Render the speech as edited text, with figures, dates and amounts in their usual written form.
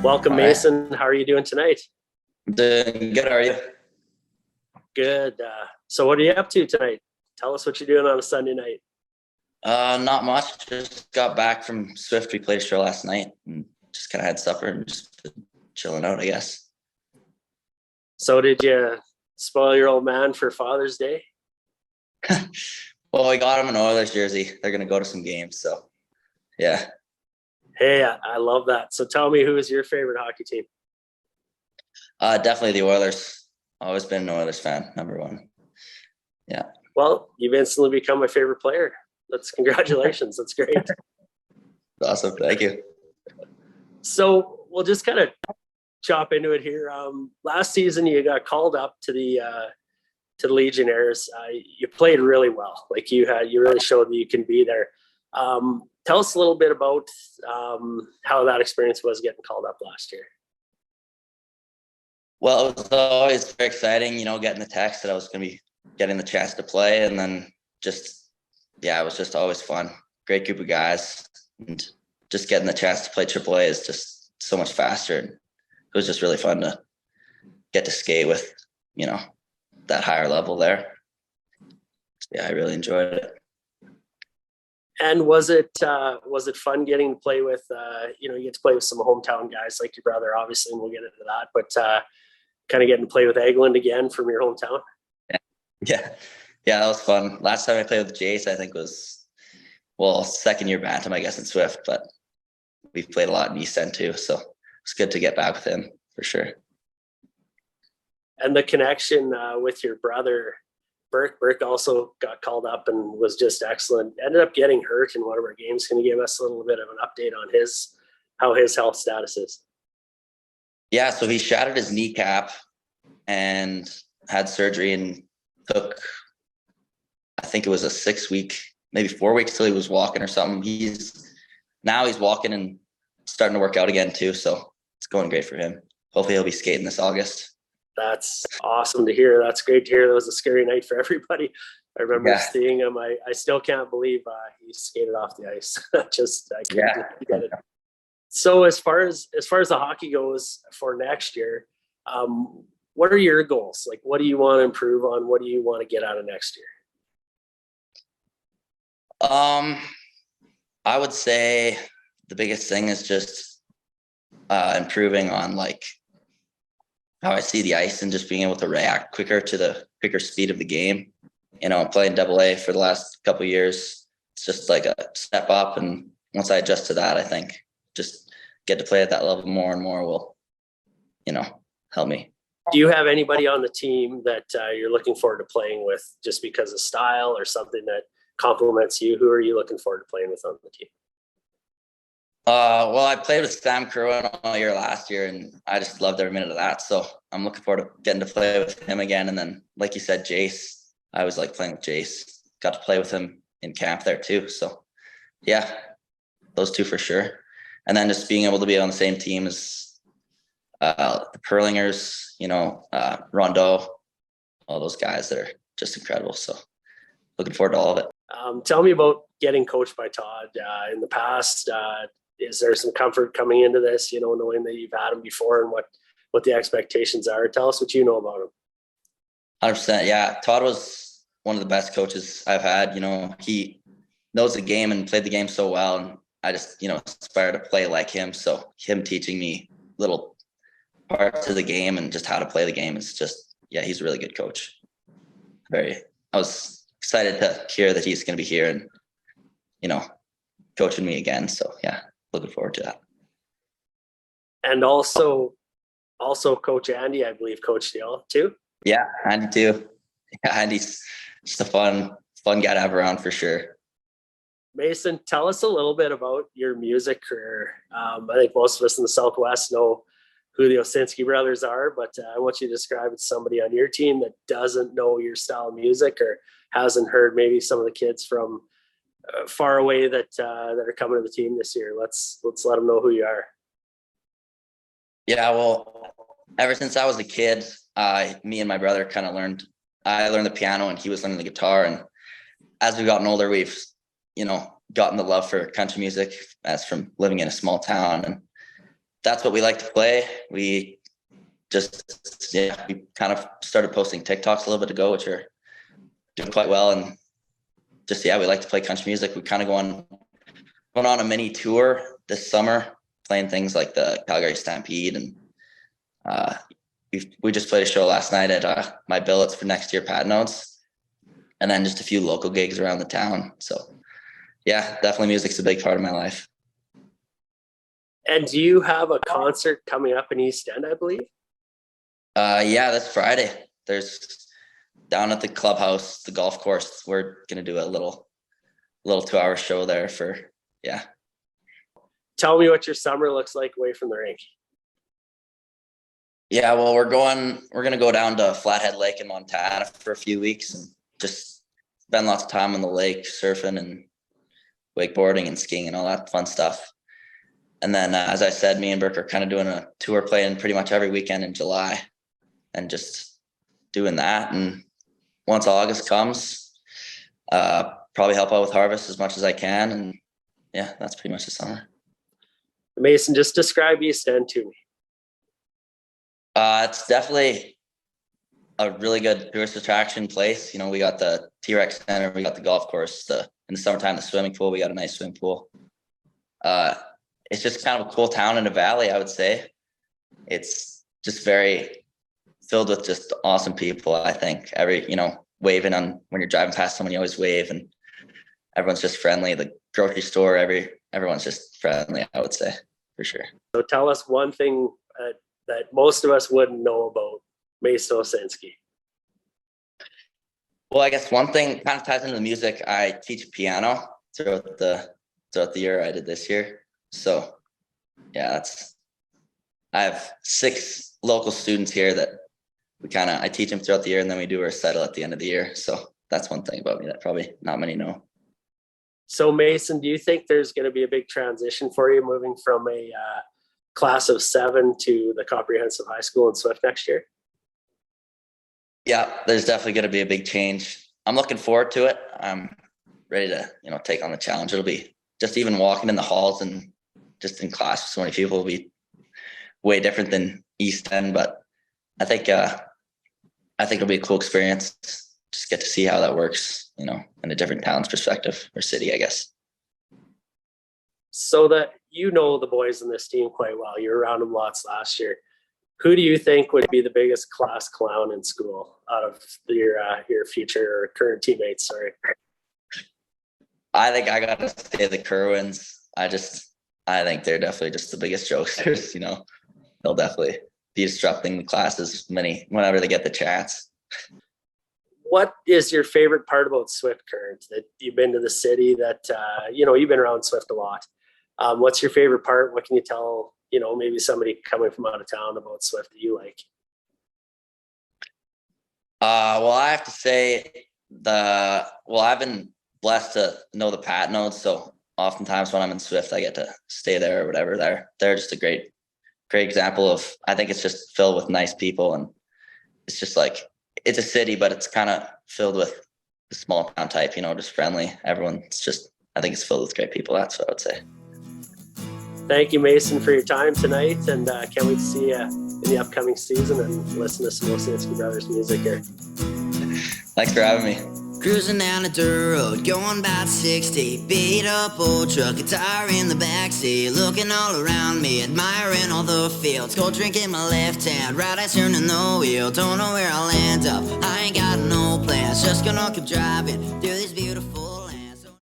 Welcome, All right. Mason. How are you doing tonight? Doing good, are you? Good. So what are you up to tonight? Tell us what you're doing on a Sunday night. Not much. Just got back from Swift. We played a show last night and just kind of had supper and just been chilling out, I guess. So did you spoil your old man for Father's Day? Well, we got him an Oilers jersey. They're going to go to some games. So, yeah. Hey, I love that. So tell me, who is your favorite hockey team? Definitely the Oilers. Always been an Oilers fan, number one. Yeah. Well, you've instantly become my favorite player. That's congratulations. That's great. Awesome. Thank you. So we'll just kind of chop into it here. Last season, you got called up to the Legionnaires. You played really well. Like you really showed that you can be there. Tell us a little bit about how that experience was getting called up last year. Well, it was always very exciting, getting the text that I was going to be getting the chance to play. And then it was just always fun. Great group of guys. And just getting the chance to play AAA is just so much faster. And it was just really fun to get to skate with, that higher level there. Yeah, I really enjoyed it. And was it fun getting to play with, you get to play with some hometown guys like your brother, obviously, and we'll get into that, but kind of getting to play with Eastend again from your hometown? Yeah, that was fun. Last time I played with Jace, I think was, second year Bantam, I guess, in Swift, but we've played a lot in Eastend too. So it's good to get back with him for sure. And the connection with your brother, Burke also got called up and was just excellent. Ended up getting hurt in one of our games. Can you give us a little bit of an update on how his health status is? Yeah, so he shattered his kneecap and had surgery and took, I think it was a 6 week, maybe 4 weeks till he was walking or something. He's walking and starting to work out again too. So it's going great for him. Hopefully he'll be skating this August. That's awesome to hear. That's great to hear. That was a scary night for everybody. I remember seeing him. I still can't believe he skated off the ice. I couldn't get it. So as far as the hockey goes for next year, what are your goals? Like, what do you want to improve on? What do you want to get out of next year? I would say the biggest thing is just improving on like how I see the ice and just being able to react quicker to the quicker speed of the game. Playing AA for the last couple of years, it's just like a step up. And once I adjust to that, I think just get to play at that level more and more will, help me. Do you have anybody on the team that you're looking forward to playing with just because of style or something that complements you? Who are you looking forward to playing with on the team? I played with Sam Kerwin all year last year, and I just loved every minute of that. So I'm looking forward to getting to play with him again. And then, like you said, Jace, I was like playing with Jace. Got to play with him in camp there tue. So, yeah, those two for sure. And then just being able to be on the same team as the Perlingers, Rondeau, all those guys that are just incredible. So looking forward to all of it. Tell me about getting coached by Todd in the past. Is there some comfort coming into this, knowing that you've had him before and what the expectations are? Tell us what you know about him. 100%. Yeah. Todd was one of the best coaches I've had. He knows the game and played the game so well. And I just, aspire to play like him. So him teaching me little parts of the game and just how to play the game is just, he's a really good coach. I was excited to hear that he's going to be here and, coaching me again. So looking forward to that. And also Coach Andy, I believe, coached you too. Yeah, Andy too. Yeah, Andy's just a fun guy to have around for sure. Mason, tell us a little bit about your music career. I think most of us in the Southwest know who the Osinski brothers are, but I want you to describe it to somebody on your team that doesn't know your style of music or hasn't heard maybe some of the kids from far away that are coming to the team this year. Let's let them know who you are. Yeah, well, ever since I was a kid, me and my brother kind of I learned the piano and he was learning the guitar. And as we've gotten older, we've, gotten the love for country music as from living in a small town. And that's what we like to play. We we kind of started posting TikToks a little bit ago, which are doing quite well. And we like to play country music. We kind of going on a mini tour this summer, playing things like the Calgary Stampede. And we just played a show last night at my billets for next year, Pat Notes, and then just a few local gigs around the town. So yeah, definitely music's a big part of my life. And do you have a concert coming up in Eastend, I believe? Yeah, this Friday. There's down at the clubhouse, the golf course. We're gonna do a little 2-hour show there yeah. Tell me what your summer looks like away from the rink. Yeah, well, we're gonna go down to Flathead Lake in Montana for a few weeks and just spend lots of time on the lake, surfing and wakeboarding and skiing and all that fun stuff. And then, as I said, me and Burke are kind of doing a tour, playing pretty much every weekend in July, and just doing that. And once August comes, probably help out with harvest as much as I can. And yeah, that's pretty much the summer. Mason, just describe Eastend to me. It's definitely a really good tourist attraction place. You know, we got the T-Rex Center, we got the golf course, in the summertime, the swimming pool. We got a nice swimming pool. It's just kind of a cool town in a valley, I would say. It's just very filled with just awesome people. I think waving on when you're driving past someone, you always wave, and everyone's just friendly. The grocery store, everyone's just friendly, I would say, for sure. So tell us one thing that most of us wouldn't know about Mason Osinski. Well, I guess one thing kind of ties into the music. I teach piano throughout the year. I did this year. So yeah, I have 6 local students here that I teach them throughout the year, and then we do a recital at the end of the year. So that's one thing about me that probably not many know. So Mason, do you think there's going to be a big transition for you moving from a class of 7 to the comprehensive high school in Swift next year? Yeah, there's definitely going to be a big change. I'm looking forward to it. I'm ready to, take on the challenge. It'll be just even walking in the halls and just in class with so many people will be way different than Eastend, but I think it'll be a cool experience. Just get to see how that works, in a different town's perspective or city, I guess. So that the boys in this team quite well. You were around them lots last year. Who do you think would be the biggest class clown in school out of your future or current teammates? Sorry. I think I got to say the Kerwins. I think they're definitely just the biggest jokesters. They'll definitely be disrupting the classes whenever they get the chance. What is your favorite part about Swift Current? That you've been to the city, that you've been around Swift a lot. What's your favorite part? What can you tell maybe somebody coming from out of town about Swift that you like? Well, I have to say I've been blessed to know the Pat Nodes, so oftentimes when I'm in Swift, I get to stay there or whatever. They're just a great example of, I think it's just filled with nice people, and it's just like, it's a city, but it's kind of filled with the small town type, just friendly. Everyone's just, I think it's filled with great people. That's what I would say. Thank you, Mason, for your time tonight, and can't wait to see you in the upcoming season and listen to some Osinski Brothers music here. Thanks for having me. Cruising down the dirt road, going about 60. Beat up old truck, guitar in the backseat. Looking all around me, admiring all the fields. Cold drink in my left hand, right eyes turning the wheel. Don't know where I'll end up, I ain't got no plans. Just gonna keep driving,